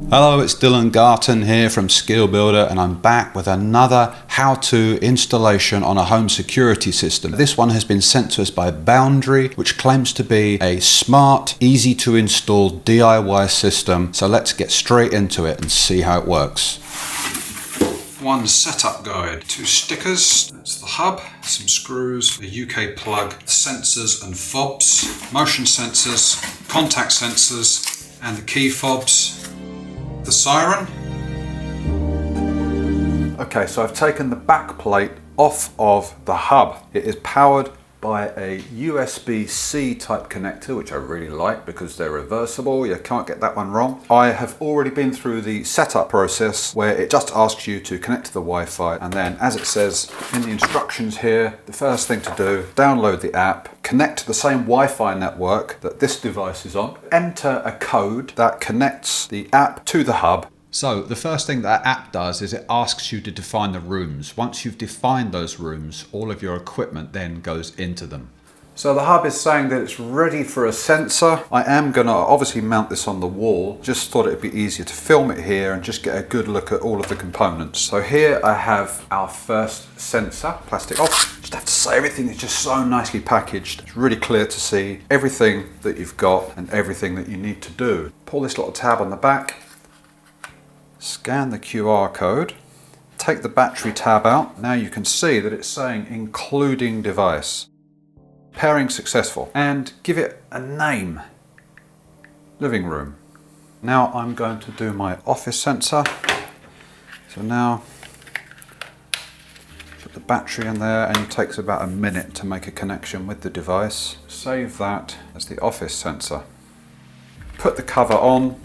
Hello, it's Dylan Garton here from Skill Builder, and I'm back with another how-to installation on a home security system. This one has been sent to us by Boundary, which claims to be a smart, easy to install DIY system. So let's get straight into it and see how it works. One setup guide, 2 stickers, that's the hub, some screws, a UK plug, sensors and fobs, motion sensors, contact sensors, and the key fobs. The Siren. Okay, so I've taken the back plate off of the hub. It is powered by a USB-C type connector, which I really like because they're reversible. You can't get that one wrong. I have already been through the setup process where it just asks you to connect to the Wi-Fi, and then, as it says in the instructions here, the first thing to do, download the app, connect to the same Wi-Fi network that this device is on, enter a code that connects the app to the hub. So the first thing that app does is it asks you to define the rooms. Once you've defined those rooms, all of your equipment then goes into them. So the hub is saying that it's ready for a sensor. I am going to obviously mount this on the wall. Just thought it'd be easier to film it here and just get a good look at all of the components. So here I have our first sensor, plastic off. Just have to say, everything is just so nicely packaged. It's really clear to see everything that you've got and everything that you need to do. Pull this little tab on the back. Scan the QR code, take the battery tab out. Now you can see that it's saying including device. Pairing successful, and give it a name. Living room. Now I'm going to do my office sensor. So now put the battery in there, and it takes about a minute to make a connection with the device. Save that as the office sensor. Put the cover on.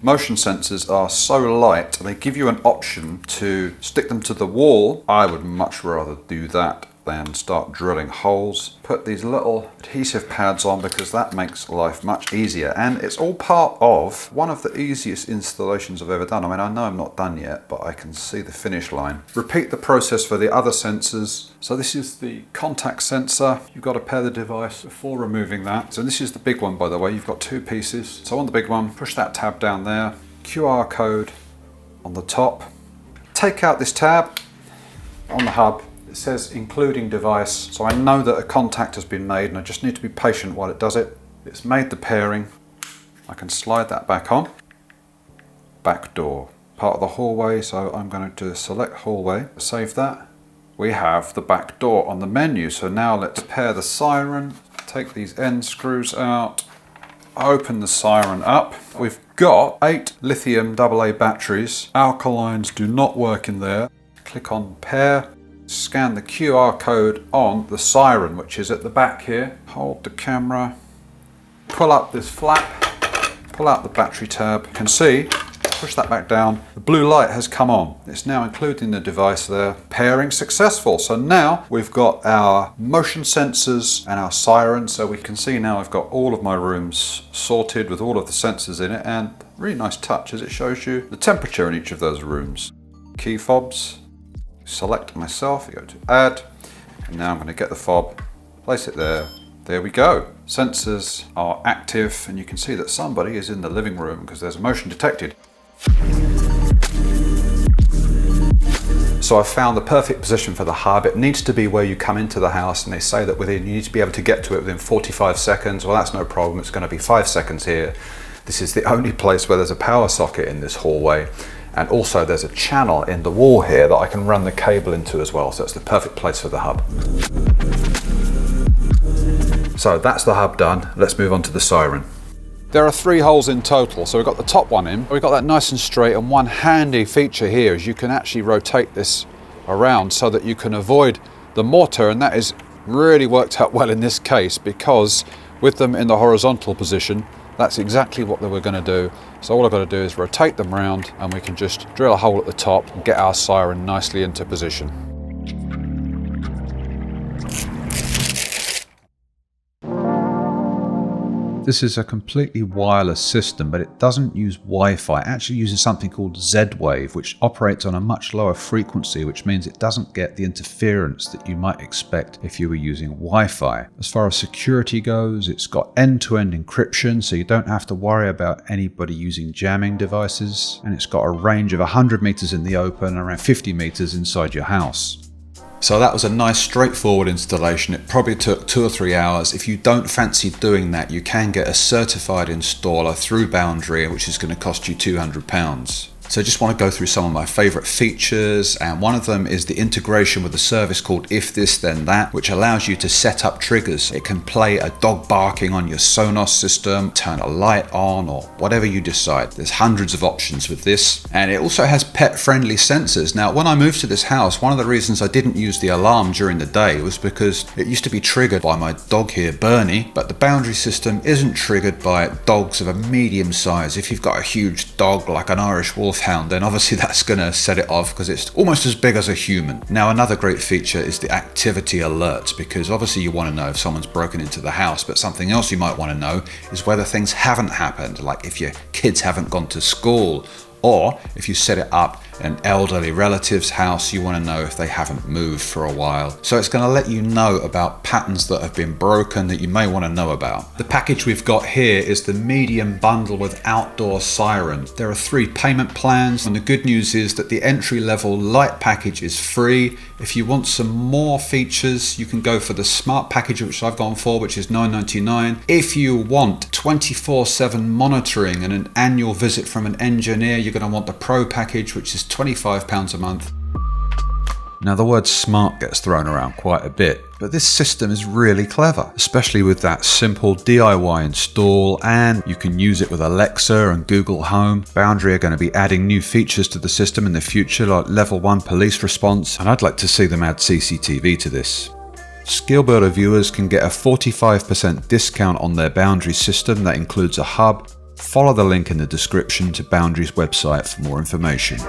Motion sensors are so light, they give you an option to stick them to the wall. I would much rather do that than start drilling holes. Put these little adhesive pads on because that makes life much easier, and it's all part of one of the easiest installations I've ever done. I mean, I know I'm not done yet, but I can see the finish line. Repeat the process for the other sensors. So this is the contact sensor. You've got to pair the device before removing that. So this is the big one, by the way. You've got 2 pieces. So on the big one, push that tab down there. QR code on the top. Take out this tab on the hub. It says including device, so I know that a contact has been made and I just need to be patient while it does it. It's made the pairing. I can slide that back on. Back door, part of the hallway, so I'm going to select hallway, save that. We have the back door on the menu, so now let's pair the Siren. Take these end screws out, open the Siren up. We've got 8 lithium AA batteries. Alkalines do not work in there. Click on pair. Scan the QR code on the Siren, which is at the back here. Hold the camera, pull up this flap, pull out the battery tab. You can see, push that back down. The blue light has come on. It's now including the device there. Pairing successful. So now we've got our motion sensors and our Siren. So we can see now I've got all of my rooms sorted with all of the sensors in it, and really nice touch as it shows you the temperature in each of those rooms. Key fobs. Select myself, go to add, and now I'm going to get the fob, place it there. There we go. Sensors are active, and you can see that somebody is in the living room because there's a motion detected. So I've found the perfect position for the hub. It needs to be where you come into the house, and they say that you need to be able to get to it within 45 seconds. Well, that's no problem. It's going to be 5 seconds here. This is the only place where there's a power socket in this hallway. And also there's a channel in the wall here that I can run the cable into as well. So it's the perfect place for the hub. So that's the hub done. Let's move on to the Siren. There are 3 holes in total. So we've got the top one in. We've got that nice and straight, and one handy feature here is you can actually rotate this around so that you can avoid the mortar, and that is really worked out well in this case because with them in the horizontal position, that's exactly what they were going to do. So all I've got to do is rotate them around, and we can just drill a hole at the top and get our Siren nicely into position. This is a completely wireless system, but it doesn't use Wi-Fi. It actually uses something called Z-Wave, which operates on a much lower frequency, which means it doesn't get the interference that you might expect if you were using Wi-Fi. As far as security goes, it's got end-to-end encryption, so you don't have to worry about anybody using jamming devices, and it's got a range of 100 meters in the open and around 50 meters inside your house. So that was a nice straightforward installation. It probably took 2 or 3 hours. If you don't fancy doing that, you can get a certified installer through Boundary, which is going to cost you £200. So I just want to go through some of my favorite features, and one of them is the integration with a service called If This Then That, which allows you to set up triggers. It can play a dog barking on your Sonos system, turn a light on, or whatever you decide. There's hundreds of options with this, and it also has pet-friendly sensors. Now, when I moved to this house, one of the reasons I didn't use the alarm during the day was because it used to be triggered by my dog here, Bernie, but the Boundary system isn't triggered by dogs of a medium size. If you've got a huge dog like an Irish Wolfhound, then obviously that's going to set it off because it's almost as big as a human. Now, another great feature is the activity alerts, because obviously you want to know if someone's broken into the house, but something else you might want to know is whether things haven't happened, like if your kids haven't gone to school, or if you set it up in an elderly relative's house, you want to know if they haven't moved for a while. So it's going to let you know about patterns that have been broken that you may want to know about. The package we've got here is the medium bundle with outdoor Siren. There are 3 payment plans, and the good news is that the entry-level light package is free. If you want some more features, you can go for the smart package, which I've gone for, which is $9.99. If you want 24/7 monitoring and an annual visit from an engineer, you're going to want the pro package, which is £25 a month. Now, the word smart gets thrown around quite a bit, but this system is really clever, especially with that simple DIY install, and you can use it with Alexa and Google Home. Boundary are going to be adding new features to the system in the future, like level 1 police response, and I'd like to see them add CCTV to this. Skill Builder viewers can get a 45% discount on their Boundary system. That includes a hub. Follow the link in the description to Boundary's website for more information.